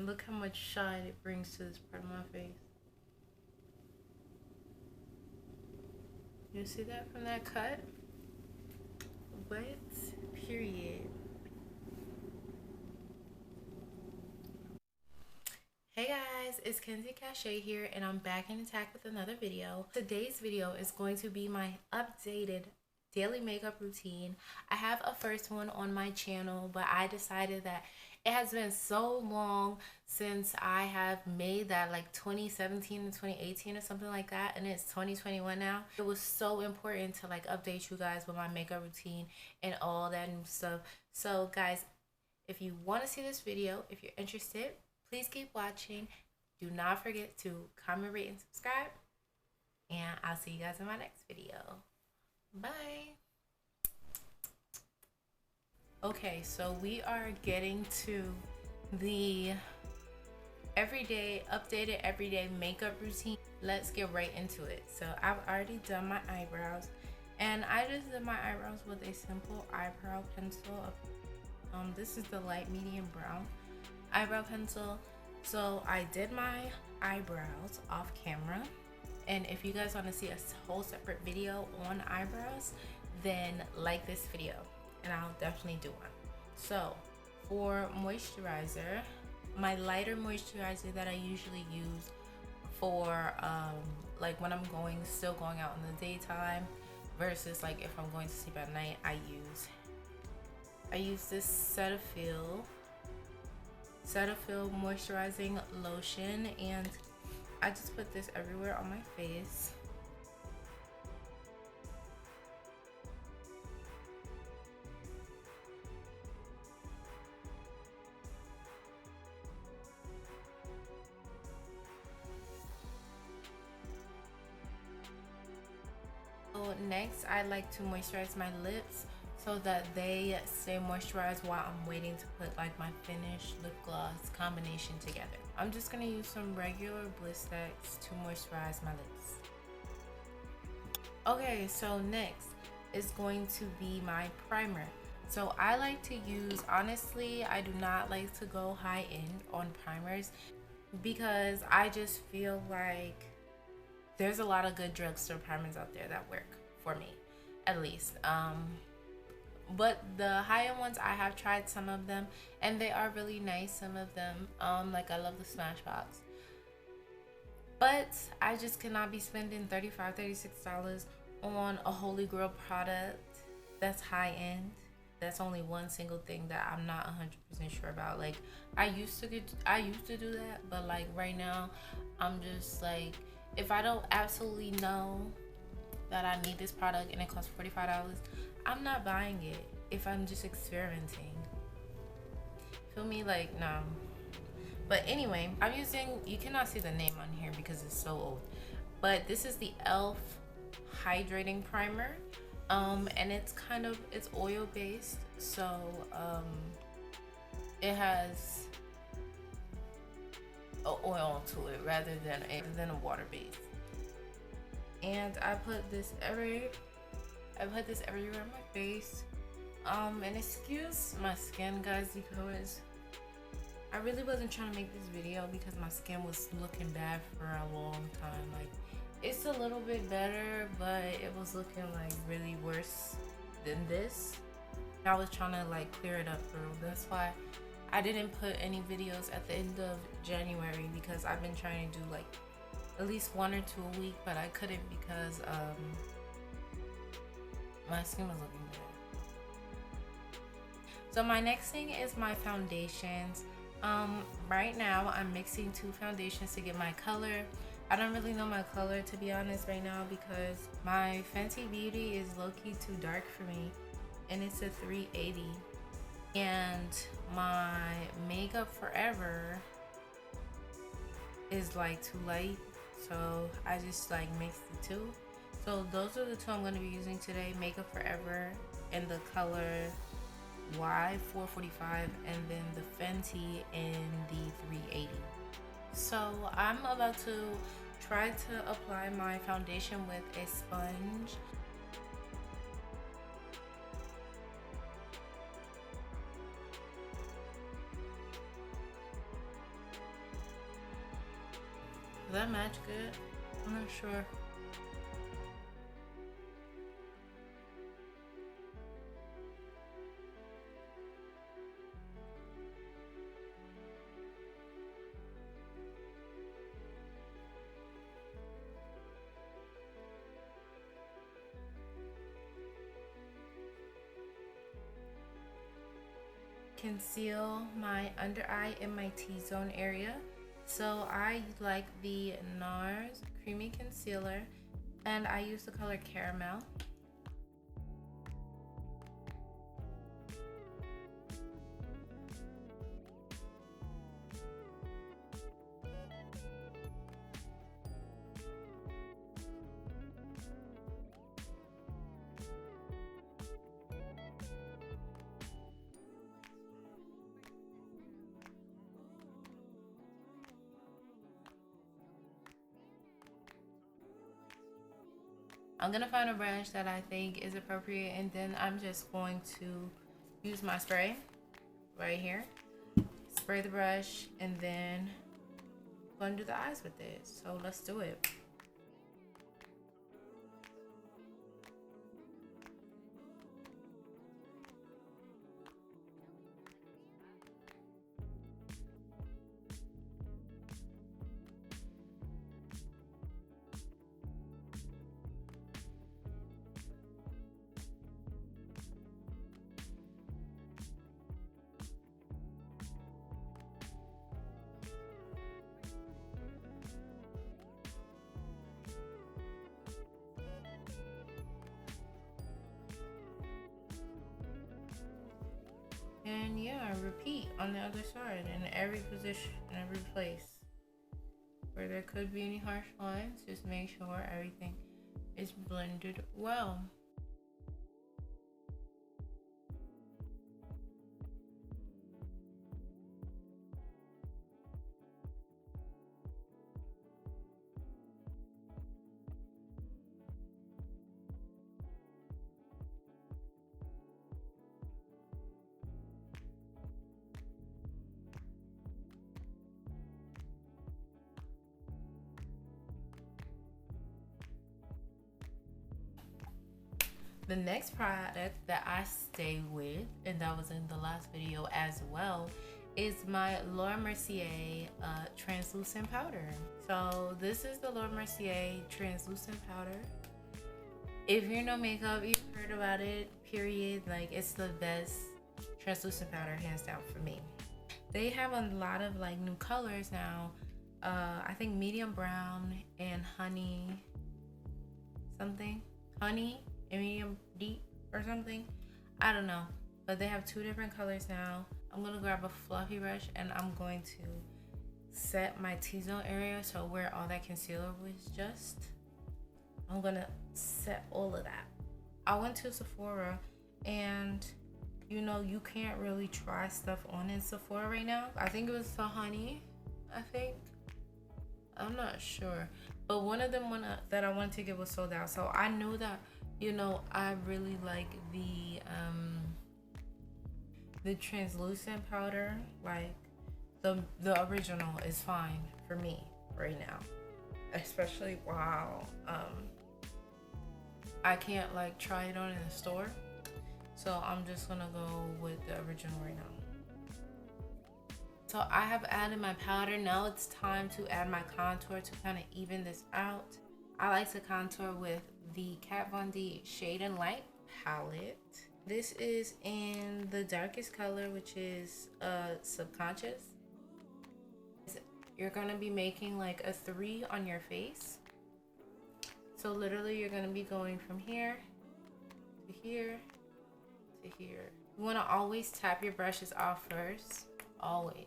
And look how much shine it brings to this part of my face. You see that from that cut? What? Period. Hey guys, it's Kenzi Kashae here, and I'm back in attack with another video. Today's video is going to be my updated daily makeup routine. I have a first one on my channel, but I decided that it has been so long since I have made that, like 2017 and 2018 or something like that, and it's 2021 now. It was so important to like update you guys with my makeup routine and all that new stuff. So guys, if you want to see this video, if you're interested, please keep watching. Do not forget to comment, rate, and subscribe. And I'll see you guys in my next video. Bye. Okay, so we are getting to the updated everyday makeup routine. Let's get right into it. So I've already done my eyebrows, and I just did my eyebrows with a simple eyebrow pencil. This is the light medium brown eyebrow pencil. So I did my eyebrows off camera, and if you guys want to see a whole separate video on eyebrows, then like this video and I'll definitely do one. So for moisturizer, my lighter moisturizer that I usually use for like when I'm still going out in the daytime versus like if I'm going to sleep at night, I use this Cetaphil moisturizing lotion, and I just put this everywhere on my face. So next, I like to moisturize my lips so that they stay moisturized while I'm waiting to put like my finished lip gloss combination together. I'm just gonna use some regular Blistex to moisturize my lips. Okay, so next is going to be my primer. So I like to use, honestly, I do not like to go high end on primers because I just feel like there's a lot of good drugstore primers out there that work for me, at least. But the high-end ones, I have tried some of them and they are really nice, some of them. Like I love the Smashbox, but I just cannot be spending $35, $36 on a holy grail product that's high-end. That's only one single thing that I'm not 100% sure about. Like I used to do that, but like right now I'm just like, if I don't absolutely know that I need this product and it costs $45, I'm not buying it if I'm just experimenting. Feel me? Like, no. But anyway, I'm using, you cannot see the name on here because it's so old, but this is the e.l.f. Hydrating Primer. And it's oil based, so it has oil to it rather than a water base. And I put this everywhere on my face. And excuse my skin, guys, because I really wasn't trying to make this video because my skin was looking bad for a long time. Like, it's a little bit better, but it was looking like really worse than this. I was trying to like clear it up through. That's why I didn't put any videos at the end of January, because I've been trying to do like at least 1 or 2 a week, but I couldn't because my skin was looking bad. So my next thing is my foundations. Right now I'm mixing 2 foundations to get my color. I don't really know my color, to be honest, right now, because my Fenty Beauty is low-key too dark for me, and it's a 380. And my Makeup Forever is like too light, so I just like mixed the 2. So those are the 2 I'm going to be using today: Makeup Forever in the color Y445, and then the Fenty in the 380. So I'm about to try to apply my foundation with a sponge. Does that match good? I'm not sure. Conceal my under eye and my T-zone area. So I like the Nars Creamy Concealer, and I use the color Caramel. I'm gonna find a brush that I think is appropriate, and then I'm just going to use my spray right here. Spray the brush, and then I'm gonna do the eyes with it. So let's do it. And yeah, repeat on the other side in every position, in every place where there could be any harsh lines. Just make sure everything is blended well. The next product that I stay with, and that was in the last video as well, is my Laura Mercier translucent powder. So this is the Laura Mercier translucent powder. If you're no makeup, you've heard about it, period. Like, it's the best translucent powder, hands down, for me. They have a lot of like new colors now. I think medium brown and honey something, honey and medium deep or something, I don't know, but they have two different colors now. I'm gonna grab a fluffy brush and I'm going to set my T-zone area, so where all that concealer was just, I'm gonna set all of that. I went to Sephora, and you know, you can't really try stuff on in Sephora right now. I think it was the honey, I'm not sure, but one of them that I wanted to get was sold out. So I knew that, you know, I really like the translucent powder. Like the original is fine for me right now, especially while I can't like try it on in the store. So I'm just gonna go with the original right now. So I have added my powder. Now it's time to add my contour to kind of even this out. I like to contour with the Kat Von D Shade and Light palette. This is in the darkest color, which is Subconscious. You're gonna be making like a 3 on your face. So literally you're gonna be going from here to here to here. You wanna always tap your brushes off first, always.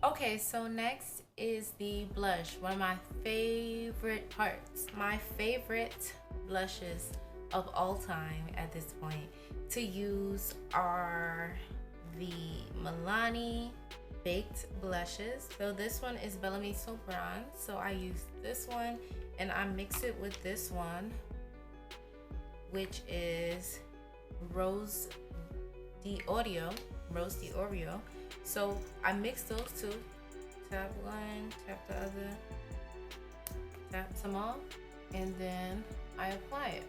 Okay, so next is the blush, one of my favorite parts. My favorite blushes of all time at this point to use are the Milani baked blushes. So this one is Bellissimo bronze, so I use this one and I mix it with this one, which is Rose Oreo. So I mix those two. Tap one, tap the other, tap some off, and then I apply it.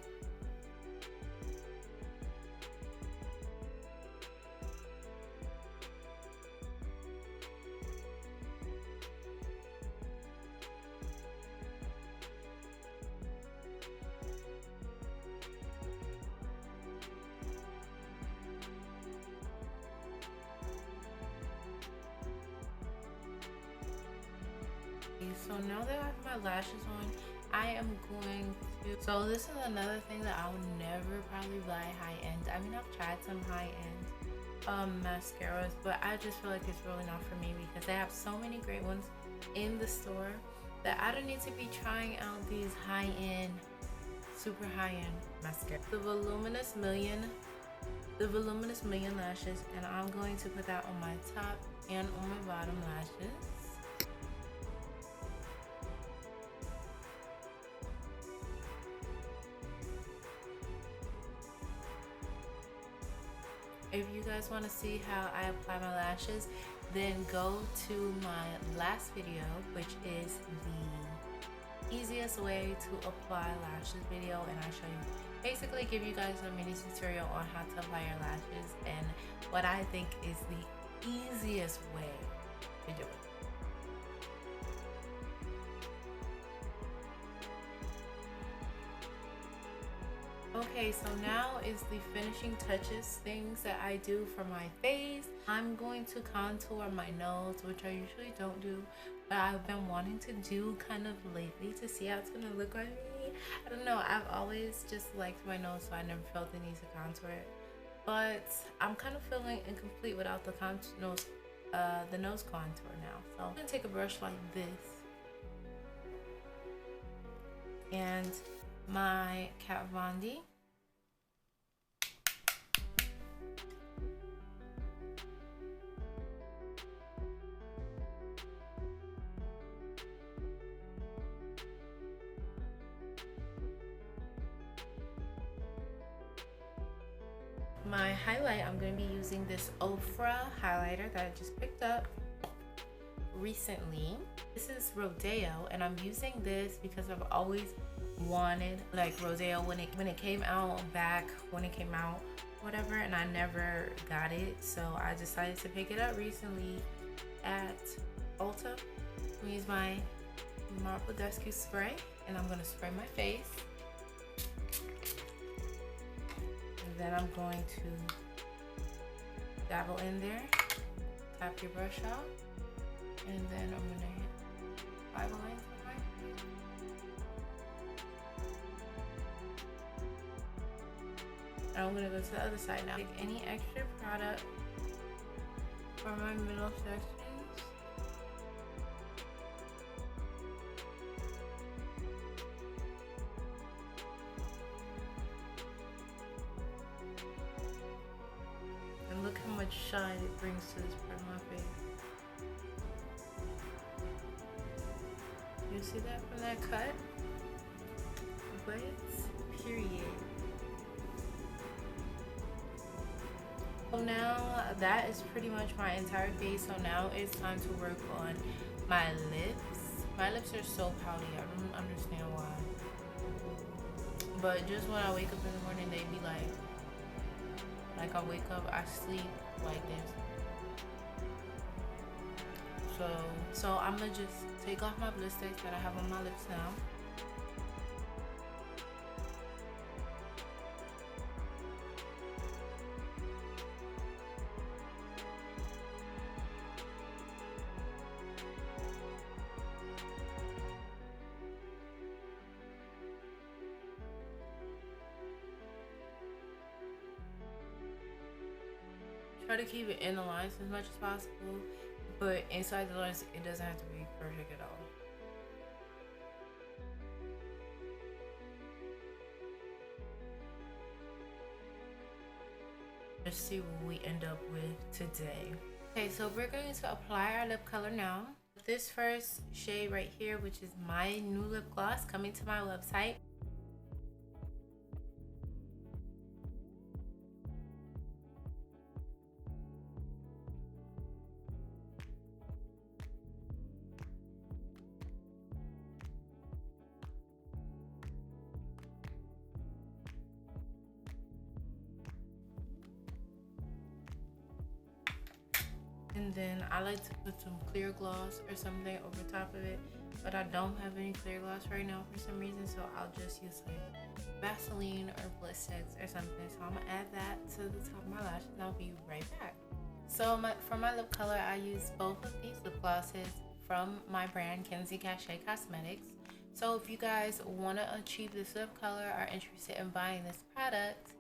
So now that I have my lashes on, I am going to, so this is another thing that I'll never probably buy high-end. I mean, I've tried some high-end mascaras, but I just feel like it's really not for me because they have so many great ones in the store that I don't need to be trying out these high-end, super high-end mascara. The Voluminous Million lashes, and I'm going to put that on my top and on my bottom lashes. If you guys want to see how I apply my lashes, then go to my last video, which is the easiest way to apply lashes video, and I show you, basically give you guys a mini tutorial on how to apply your lashes and what I think is the easiest way to do it. Okay, so now is the finishing touches, things that I do for my face. I'm going to contour my nose, which I usually don't do, but I've been wanting to do kind of lately to see how it's gonna look on me. I don't know, I've always just liked my nose, so I never felt the need to contour it. But I'm kind of feeling incomplete without the nose contour now. So I'm gonna take a brush like this and my Kat Von D. My highlight, I'm going to be using this Ofra highlighter that I just picked up recently. This is Rodeo, and I'm using this because I've always wanted like Rodeo when it came out back when it came out, whatever, and I never got it, so I decided to pick it up recently at Ulta. I'm gonna use my Badescu spray, and I'm gonna spray my face, and then I'm going to dabble in there, tap your brush out, and then I'm gonna hit 5 lines on my face. Now I'm gonna go to the other side now. Take any extra product for my middle sections. And look how much shine it brings to this part of my face. You see that from that cut? But period. So now that is pretty much my entire face. So now it's time to work on my lips. My lips are so pouty. I don't understand why. But just when I wake up in the morning, they be like I wake up, I sleep like this. So I'm gonna just take off my lipsticks that I have on my lips now. Try to keep it in the lines as much as possible, but inside the lens, it doesn't have to be perfect at all. Let's see what we end up with today. Okay, so we're going to apply our lip color now. This first shade right here, which is my new lip gloss coming to my website. And then I like to put some clear gloss or something over top of it, but I don't have any clear gloss right now for some reason, so I'll just use like Vaseline or Blistex or something. So I'm gonna add that to the top of my lashes and I'll be right back. So for my lip color, I use both of these lip glosses from my brand Kenzi Kashae Cosmetics. So if you guys want to achieve this lip color or are interested in buying this product,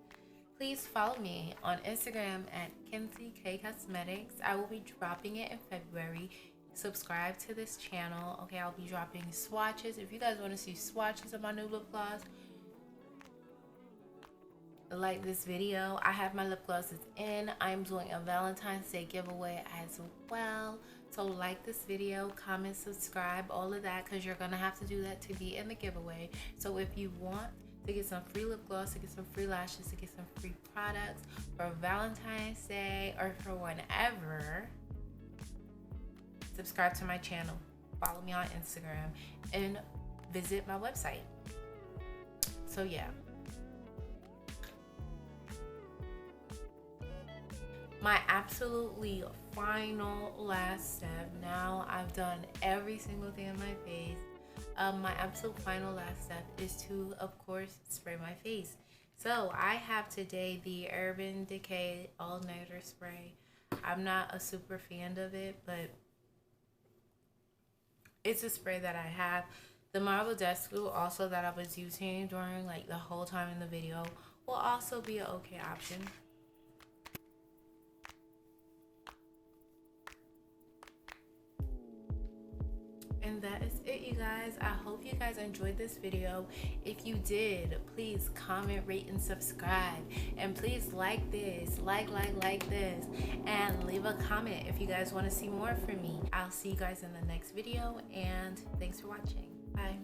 please follow me on Instagram at Kenzi K Cosmetics. I will be dropping it in February. Subscribe to this channel. Okay, I'll be dropping swatches. If you guys want to see swatches of my new lip gloss, like this video. I have my lip glosses in. I'm doing a Valentine's Day giveaway as well. So like this video, comment, subscribe, all of that, because you're going to have to do that to be in the giveaway. So if you want to get some free lip gloss, to get some free lashes, to get some free products for Valentine's Day or for whenever, subscribe to my channel, follow me on Instagram, and visit my website. So yeah. My absolutely final last step. Now I've done every single thing on my face. My absolute final last step is to, of course, spray my face. So I have today the Urban Decay All Nighter Spray. I'm not a super fan of it, but it's a spray that I have. The Badescu also that I was using during like the whole time in the video will also be an okay option. And that is it, you guys. I hope you guys enjoyed this video. If you did, please comment, rate, and subscribe. And please like this, like this, and leave a comment if you guys want to see more from me. I'll see you guys in the next video, and thanks for watching. Bye.